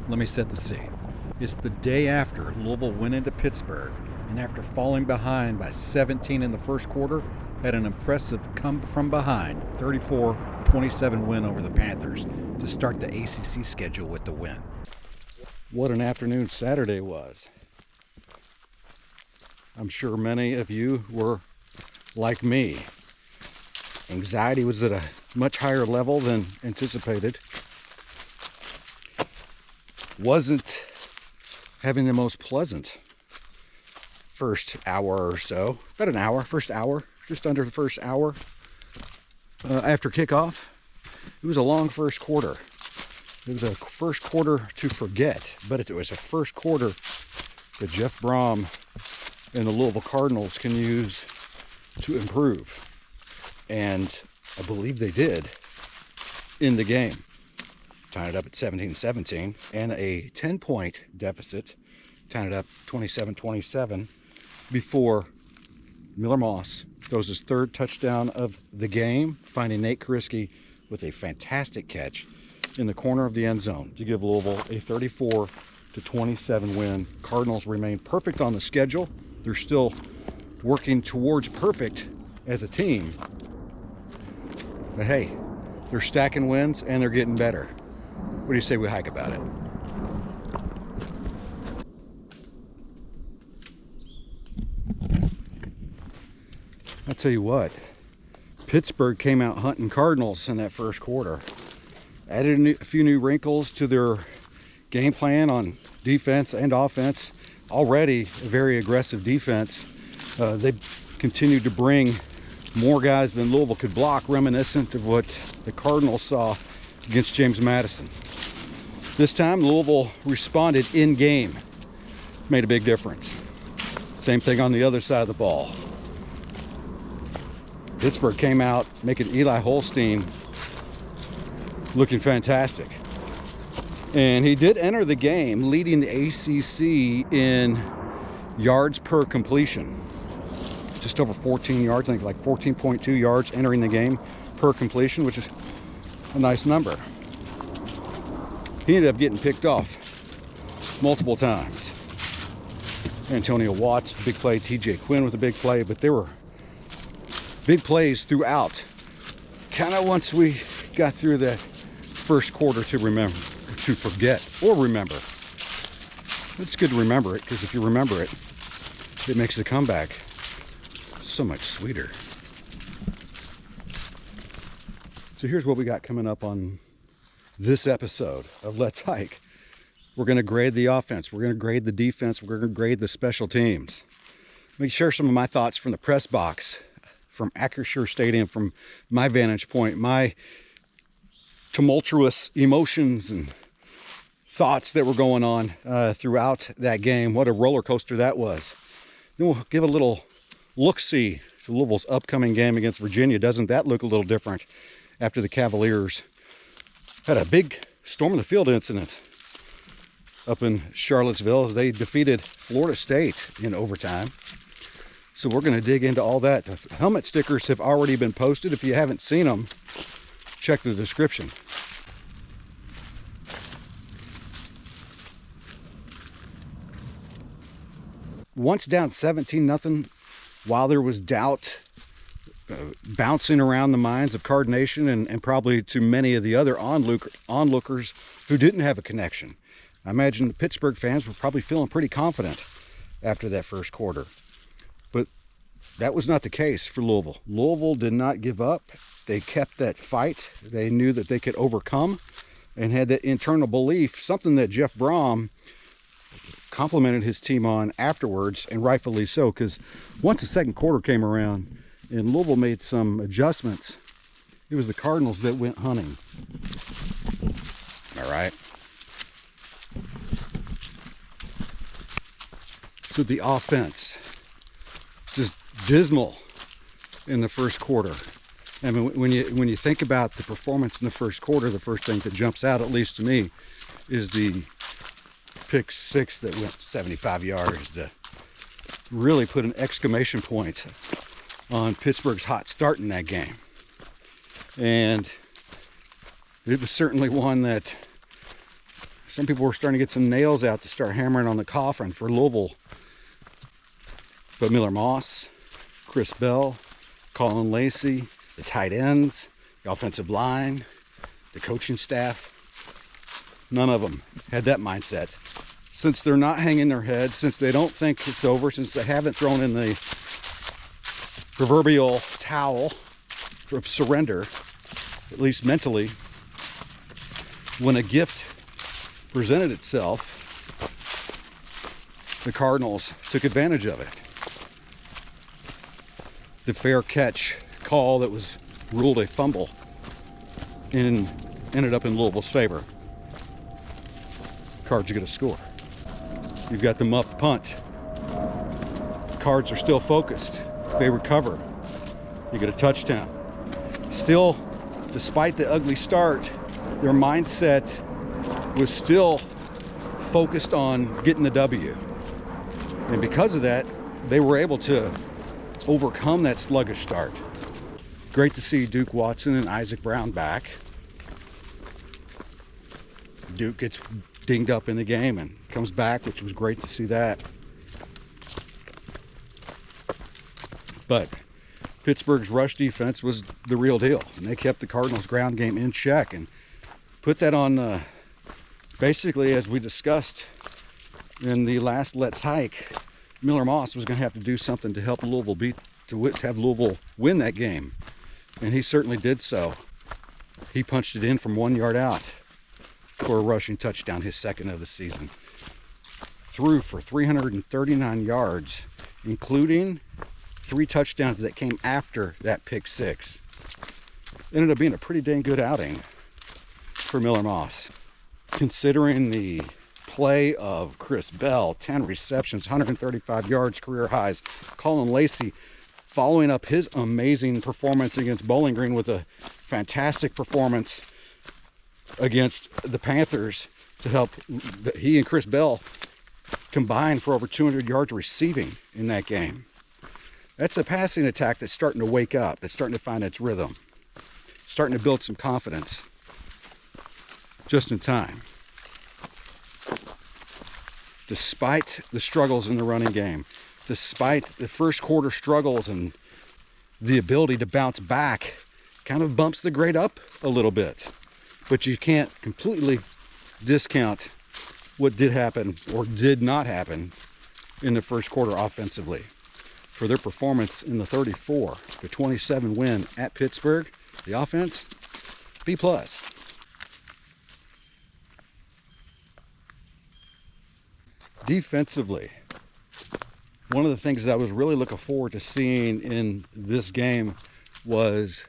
Let me set the scene. It's the day after Louisville went into Pittsburgh, and after falling behind by 17 in the first quarter, had an impressive come-from-behind 34-27 win over the Panthers to start the ACC schedule with the win. What an afternoon Saturday was. I'm sure many of you were like me. Anxiety was at a much higher level than anticipated. Wasn't having the most pleasant first hour or so. About an hour, first hour, just under the first hour after kickoff. It was a long first quarter. It was a first quarter to forget, but it was a first quarter that Jeff Brom and the Louisville Cardinals can use to improve. And I believe they did in the game. Tying it up at 17-17 and a 10-point deficit, tying it up 27-27 before Miller Moss throws his third touchdown of the game, finding Nate Kariski with a fantastic catch in the corner of the end zone to give Louisville a 34-27 win. Cardinals remain perfect on the schedule. They're still working towards perfect as a team. But hey, they're stacking wins and they're getting better. What do you say we hike about it? I'll tell you what, Pittsburgh came out hunting Cardinals in that first quarter. Added a few new wrinkles to their game plan on defense and offense. Already a very aggressive defense. They continued to bring more guys than Louisville could block, reminiscent of what the Cardinals saw against James Madison. This time, Louisville responded in game. Made a big difference. Same thing on the other side of the ball. Pittsburgh came out making Eli Holstein looking fantastic. And he did enter the game leading the ACC in yards per completion. Just over 14 yards, I think like 14.2 yards entering the game per completion, which is a nice number. He ended up getting picked off multiple times. Antonio Watts, big play. TJ Quinn with a big play, but there were big plays throughout. Kind of once we got through that first quarter to forget or remember. It's good to remember it, because if you remember it, it makes the comeback so much sweeter. So here's what we got coming up on this episode of Let's Hike. We're going to grade the offense. We're going to grade the defense. We're going to grade the special teams. Let me share some of my thoughts from the press box, from Acrisure Stadium, from my vantage point, my tumultuous emotions and thoughts that were going on throughout that game. What a roller coaster that was. Then we'll give a little look-see to Louisville's upcoming game against Virginia. Doesn't that look a little different after the Cavaliers had a big storm in the field incident up in Charlottesville as they defeated Florida State in overtime? So we're going to dig into all that. The helmet stickers have already been posted. If you haven't seen them, check the description. Once down 17-0, while there was doubt bouncing around the minds of Card Nation and probably to many of the other onlookers who didn't have a connection, I imagine the Pittsburgh fans were probably feeling pretty confident after that first quarter. But that was not the case for Louisville. Louisville did not give up. They kept that fight. They knew that they could overcome and had that internal belief, something that Jeff Brom complimented his team on afterwards, and rightfully so, because once the second quarter came around and Louisville made some adjustments, it was the Cardinals that went hunting. All right. So the offense, just dismal in the first quarter. I mean, when you think about the performance in the first quarter, the first thing that jumps out, at least to me, is the pick six that went 75 yards to really put an exclamation point on Pittsburgh's hot start in that game. And it was certainly one that some people were starting to get some nails out to start hammering on the coffin for Louisville. But Miller Moss, Chris Bell, Colin Lacey, the tight ends, the offensive line, the coaching staff, none of them had that mindset. Since they're not hanging their heads, since they don't think it's over, since they haven't thrown in the proverbial towel of surrender, at least mentally, when a gift presented itself, the Cardinals took advantage of it. The fair catch call that was ruled a fumble and ended up in Louisville's favor. Cards are going to score. You've got the muffed punt. Cards are still focused. They recover. You get a touchdown. Still, despite the ugly start, their mindset was still focused on getting the W. And because of that, they were able to overcome that sluggish start. Great to see Duke Watson and Isaac Brown back. Duke gets dinged up in the game and comes back, which was great to see that. But Pittsburgh's rush defense was the real deal, and they kept the Cardinals' ground game in check and put that on, basically, as we discussed in the last Let's Hike, Miller Moss was going to have to do something to help Louisville to have Louisville win that game, and he certainly did so. He punched it in from 1 yard out for a rushing touchdown, his second of the season. Threw for 339 yards, including 3 touchdowns that came after that pick six. Ended up being a pretty dang good outing for Miller Moss. Considering the play of Chris Bell, 10 receptions, 135 yards, career highs. Colin Lacey following up his amazing performance against Bowling Green with a fantastic performance against the Panthers to help. He and Chris Bell combined for over 200 yards receiving in that game. That's a passing attack that's starting to wake up, that's starting to find its rhythm, starting to build some confidence just in time. Despite the struggles in the running game, despite the first quarter struggles and the ability to bounce back, kind of bumps the grade up a little bit. But you can't completely discount what did happen or did not happen in the first quarter offensively. For their performance in the 34-27 win at Pittsburgh, the offense, B+. Defensively, one of the things that I was really looking forward to seeing in this game was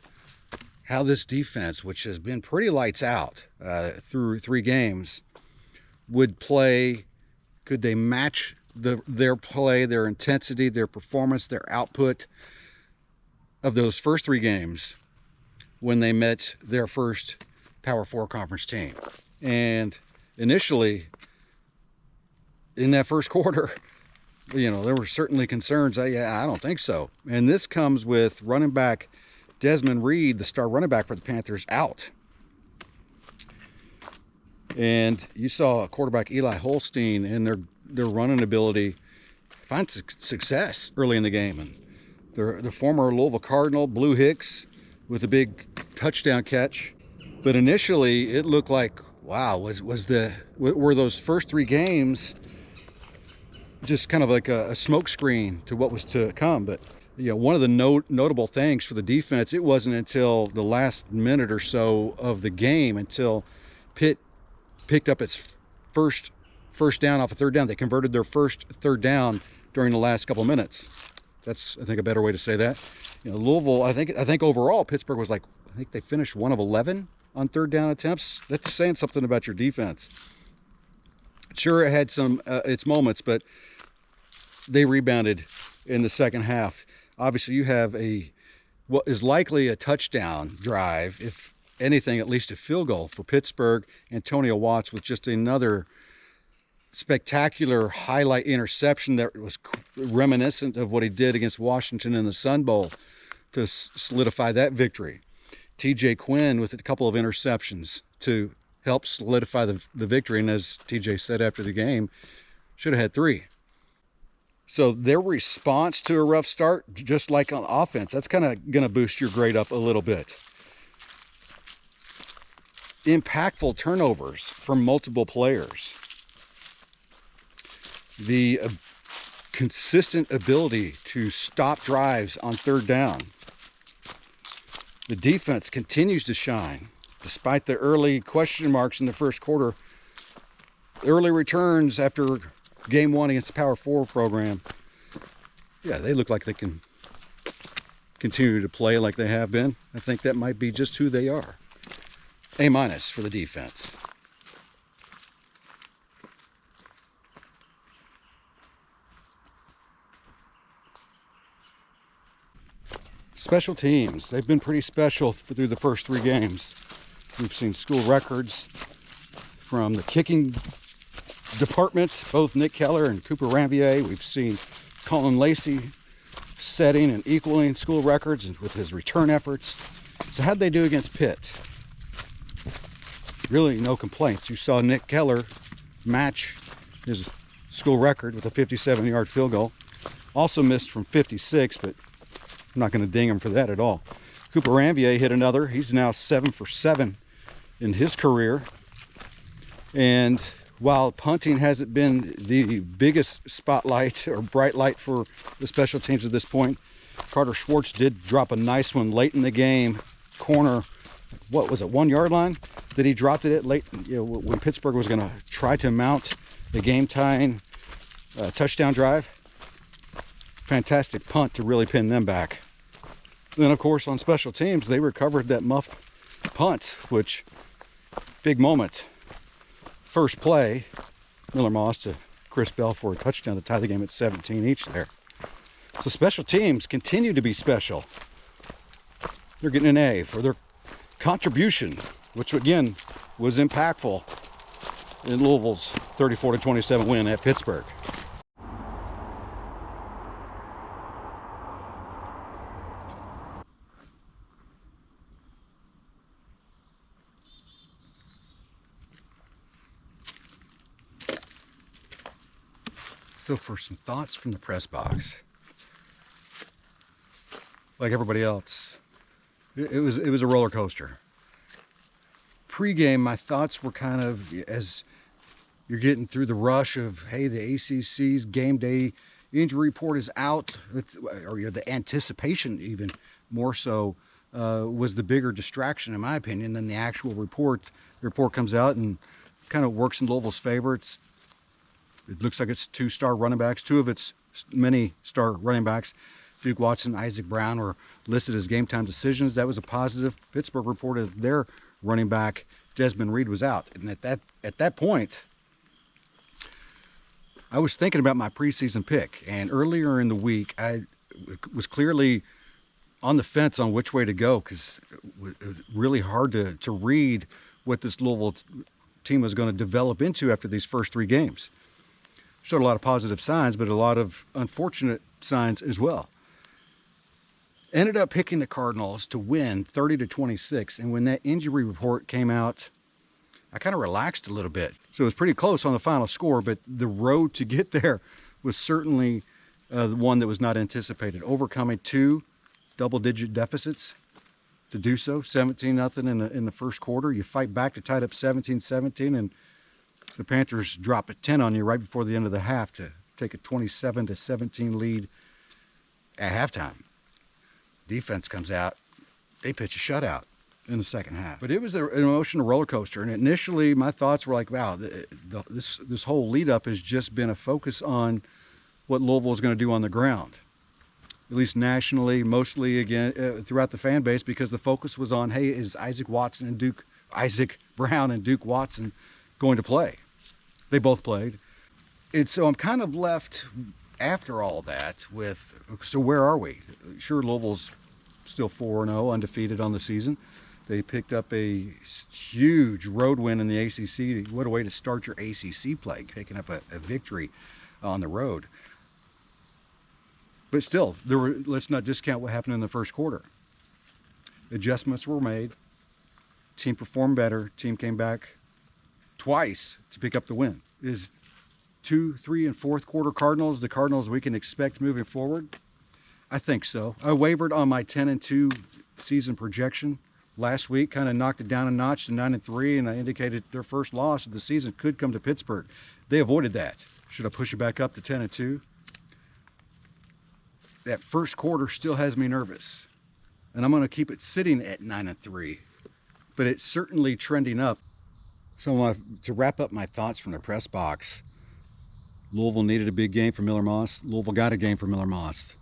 how this defense, which has been pretty lights out through 3 games, would play. Could they match their play, their intensity, their performance, their output of those first 3 games when they met their first Power 4 conference team? And initially, in that first quarter, there were certainly concerns. I don't think so. And this comes with running back Desmond Reed, the star running back for the Panthers, out. And you saw quarterback Eli Holstein and their running ability find success early in the game. And the former Louisville Cardinal, Blue Hicks, with a big touchdown catch. But initially, it looked like, wow, were those first 3 games just kind of like a smoke screen to what was to come? But one of the notable things for the defense, it wasn't until the last minute or so of the game until Pitt picked up its first down off a 3rd down. They converted their first 3rd down during the last couple of minutes. That's, I think, a better way to say that. Louisville, I think overall, Pittsburgh was I think they finished 1 of 11 on 3rd down attempts. That's saying something about your defense. Sure, it had some its moments, but they rebounded in the second half. Obviously, you have what is likely a touchdown drive, if anything, at least a field goal for Pittsburgh. Antonio Watts with just another spectacular highlight interception that was reminiscent of what he did against Washington in the Sun Bowl to solidify that victory. TJ Quinn with a couple of interceptions to helped solidify the victory. And as TJ said after the game, should have had 3. So their response to a rough start, just like on offense, that's kind of going to boost your grade up a little bit. Impactful turnovers from multiple players. The consistent ability to stop drives on 3rd down. The defense continues to shine. Despite the early question marks in the first quarter, early returns after game 1 against the Power 4 program, yeah, they look like they can continue to play like they have been. I think that might be just who they are. A- for the defense. Special teams, they've been pretty special through the first 3 games. We've seen school records from the kicking department, both Nick Keller and Cooper Ranvier. We've seen Colin Lacey setting and equaling school records with his return efforts. So how'd they do against Pitt? Really no complaints. You saw Nick Keller match his school record with a 57-yard field goal. Also missed from 56, but I'm not going to ding him for that at all. Cooper Ranvier hit another. He's now 7 for 7 in his career. And while punting hasn't been the biggest spotlight or bright light for the special teams at this point, Carter Schwartz did drop a nice one late in the game. Corner, what was it, 1 yard line that he dropped it at late, when Pittsburgh was going to try to mount the game-tying touchdown drive. Fantastic punt to really pin them back. And then, of course, on special teams, they recovered that muffed punt, which, big moment. First play, Miller Moss to Chris Bell for a touchdown to tie the game at 17 each there. So special teams continue to be special. They're getting an A for their contribution, which again was impactful in Louisville's 34-27 win at Pittsburgh. So for some thoughts from the press box, like everybody else, it was a roller coaster. Pre-game, my thoughts were kind of, as you're getting through the rush of, hey, the ACC's game day injury report is out, or the anticipation even more so was the bigger distraction, in my opinion, than the actual report. The report comes out and kind of works in Louisville's favor. It looks like it's 2 star running backs. 2 of its many star running backs, Duke Watson, Isaac Brown, were listed as game time decisions. That was a positive. Pittsburgh reported their running back, Desmond Reed, was out. And at that point, I was thinking about my preseason pick. And earlier in the week, I was clearly on the fence on which way to go, because it was really hard to read what this Louisville team was going to develop into after these first 3 games. Showed a lot of positive signs, but a lot of unfortunate signs as well. Ended up picking the Cardinals to win 30-26, and when that injury report came out, I kind of relaxed a little bit. So it was pretty close on the final score, but the road to get there was certainly the one that was not anticipated. Overcoming 2 double-digit deficits to do so, 17-0 in the first quarter. You fight back to tie it up 17-17, and the Panthers drop a 10 on you right before the end of the half to take a 27-17 lead at halftime. Defense comes out, they pitch a shutout in the second half. But it was an emotional roller coaster, and initially my thoughts were like, wow, this whole lead up has just been a focus on what Louisville is going to do on the ground, at least nationally, mostly again throughout the fan base, because the focus was on, hey, is Isaac Brown and Duke Watson going to play? They both played. And so I'm kind of left after all that with, so where are we? Sure, Louisville's still 4-0, undefeated on the season. They picked up a huge road win in the ACC. What a way to start your ACC play, picking up a victory on the road. But still, let's not discount what happened in the first quarter. Adjustments were made. Team performed better. Team came back twice to pick up the win. Is 2, 3, and 4th quarter Cardinals the Cardinals we can expect moving forward? I think so. I wavered on my 10-2 season projection last week, kind of knocked it down a notch to 9-3, and I indicated their first loss of the season could come to Pittsburgh. They avoided that. Should I push it back up to 10-2? That first quarter still has me nervous, and I'm going to keep it sitting at 9-3, but it's certainly trending up. So to wrap up my thoughts from the press box, Louisville needed a big game for Miller Moss. Louisville got a game for Miller Moss.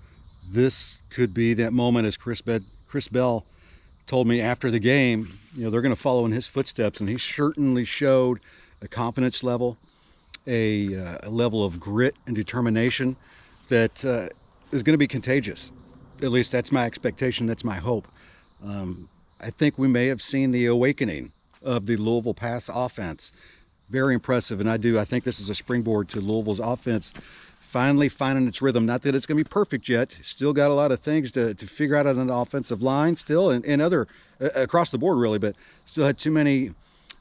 This could be that moment, as Chris Bell told me after the game, they're going to follow in his footsteps, and he certainly showed a confidence level, a level of grit and determination that is going to be contagious. At least that's my expectation, that's my hope. I think we may have seen the awakening of the Louisville pass offense. Very impressive, and I think this is a springboard to Louisville's offense finally finding its rhythm. Not that it's going to be perfect yet. Still got a lot of things to figure out on the offensive line still, and other across the board really, but still had too many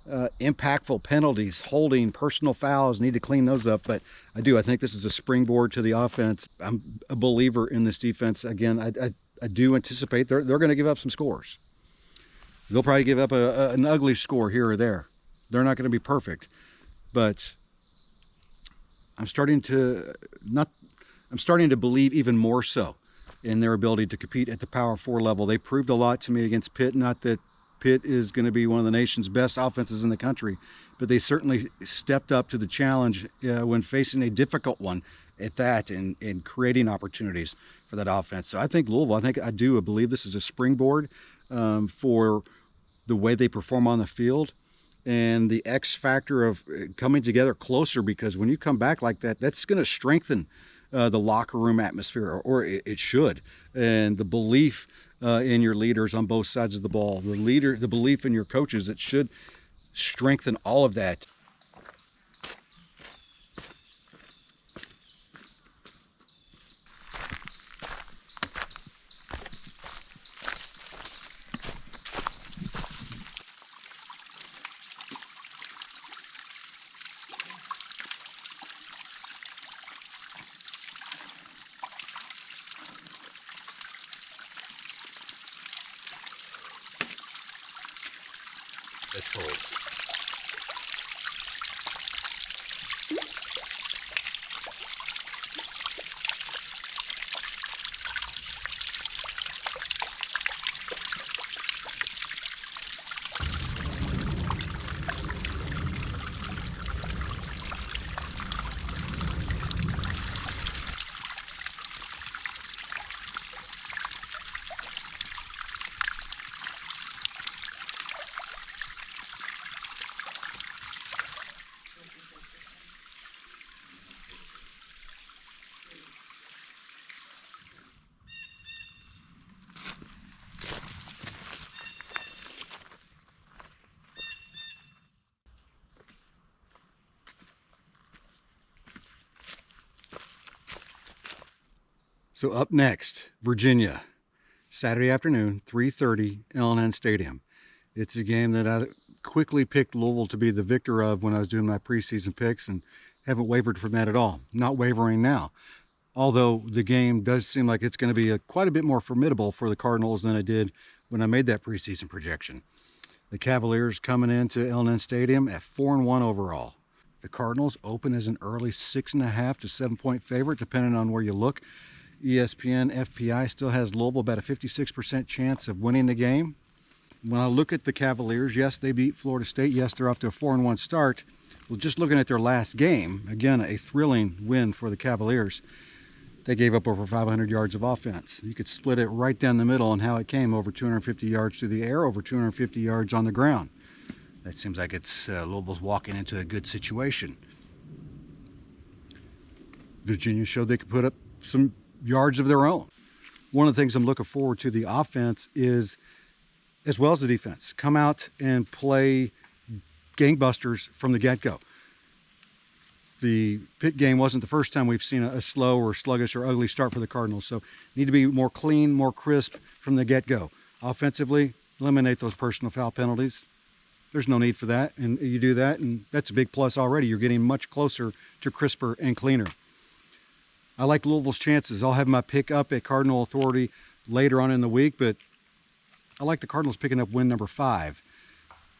impactful penalties, holding, personal fouls. Need to clean those up, but I think this is a springboard to the offense. I'm a believer in this defense. Again, I do anticipate they're going to give up some scores. They'll probably give up an ugly score here or there. They're not going to be perfect, but I'm starting to believe even more so in their ability to compete at the Power 4 level. They proved a lot to me against Pitt. Not that Pitt is going to be one of the nation's best offenses in the country, but they certainly stepped up to the challenge when facing a difficult one at that, and creating opportunities for that offense. So I think Louisville, I believe this is a springboard for the way they perform on the field, and the X factor of coming together closer, because when you come back like that, that's going to strengthen the locker room atmosphere, or it should, and the belief in your leaders on both sides of the ball, the belief in your coaches. It should strengthen all of that. That's cold. So up next, Virginia, Saturday afternoon, 3:30, L&N Stadium. It's a game that I quickly picked Louisville to be the victor of when I was doing my preseason picks, and haven't wavered from that at all. Not wavering now. Although the game does seem like it's going to be quite a bit more formidable for the Cardinals than it did when I made that preseason projection. The Cavaliers coming into L&N Stadium at 4-1 overall. The Cardinals open as an early 6.5 to 7-point favorite, depending on where you look. ESPN FPI still has Louisville about a 56% chance of winning the game. When I look at the Cavaliers, yes, they beat Florida State. Yes, they're off to a 4-1 start. Well, just looking at their last game, again, a thrilling win for the Cavaliers. They gave up over 500 yards of offense. You could split it right down the middle on how it came. Over 250 yards through the air, over 250 yards on the ground. That seems like it's Louisville's walking into a good situation. Virginia showed they could put up some yards of their own. One of the things I'm looking forward to the offense is, as well as the defense, come out and play gangbusters from the get-go. The Pitt game wasn't the first time we've seen a slow or sluggish or ugly start for the Cardinals, so need to be more clean, more crisp from the get-go. Offensively, eliminate those personal foul penalties. there's no need for that. And you do that, and that's a big plus already. You're getting much closer to crisper and cleaner. I like Louisville's chances. I'll have my pick up at Cardinal Authority later on in the week, but I like the Cardinals picking up win number 5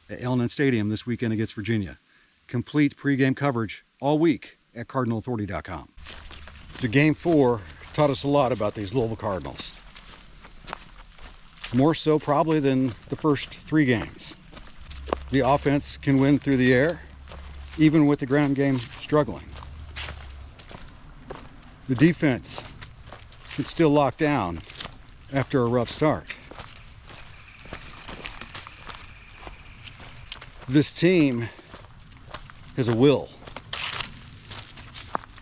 at L&N Stadium this weekend against Virginia. Complete pregame coverage all week at cardinalauthority.com. So game 4 taught us a lot about these Louisville Cardinals. More so probably than the first 3 games. The offense can win through the air, even with the ground game struggling. The defense can still lock down after a rough start. This team has a will.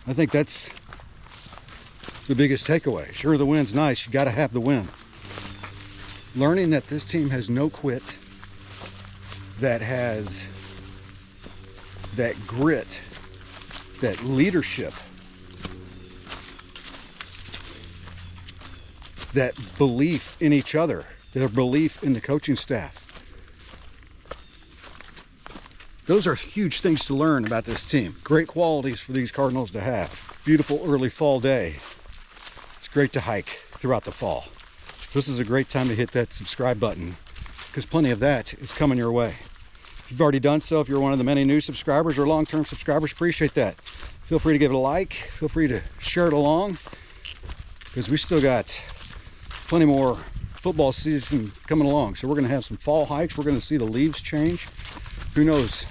I think that's the biggest takeaway. Sure, the win's nice. You got to have the win. Learning that this team has no quit, that has that grit, that leadership, that belief in each other, their belief in the coaching staff. Those are huge things to learn about this team. Great qualities for these Cardinals to have. Beautiful early fall day. It's great to hike throughout the fall. So this is a great time to hit that subscribe button, because plenty of that is coming your way. If you've already done so, if you're one of the many new subscribers or long-term subscribers, appreciate that. Feel free to give it a like. Feel free to share it along, because we still got plenty more football season coming along. So we're going to have some fall hikes. We're going to see the leaves change. Who knows?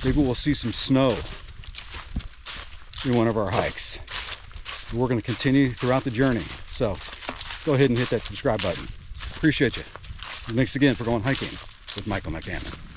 Maybe we'll see some snow in one of our hikes. We're going to continue throughout the journey. So go ahead and hit that subscribe button. Appreciate you. And thanks again for going hiking with Michael McCammon.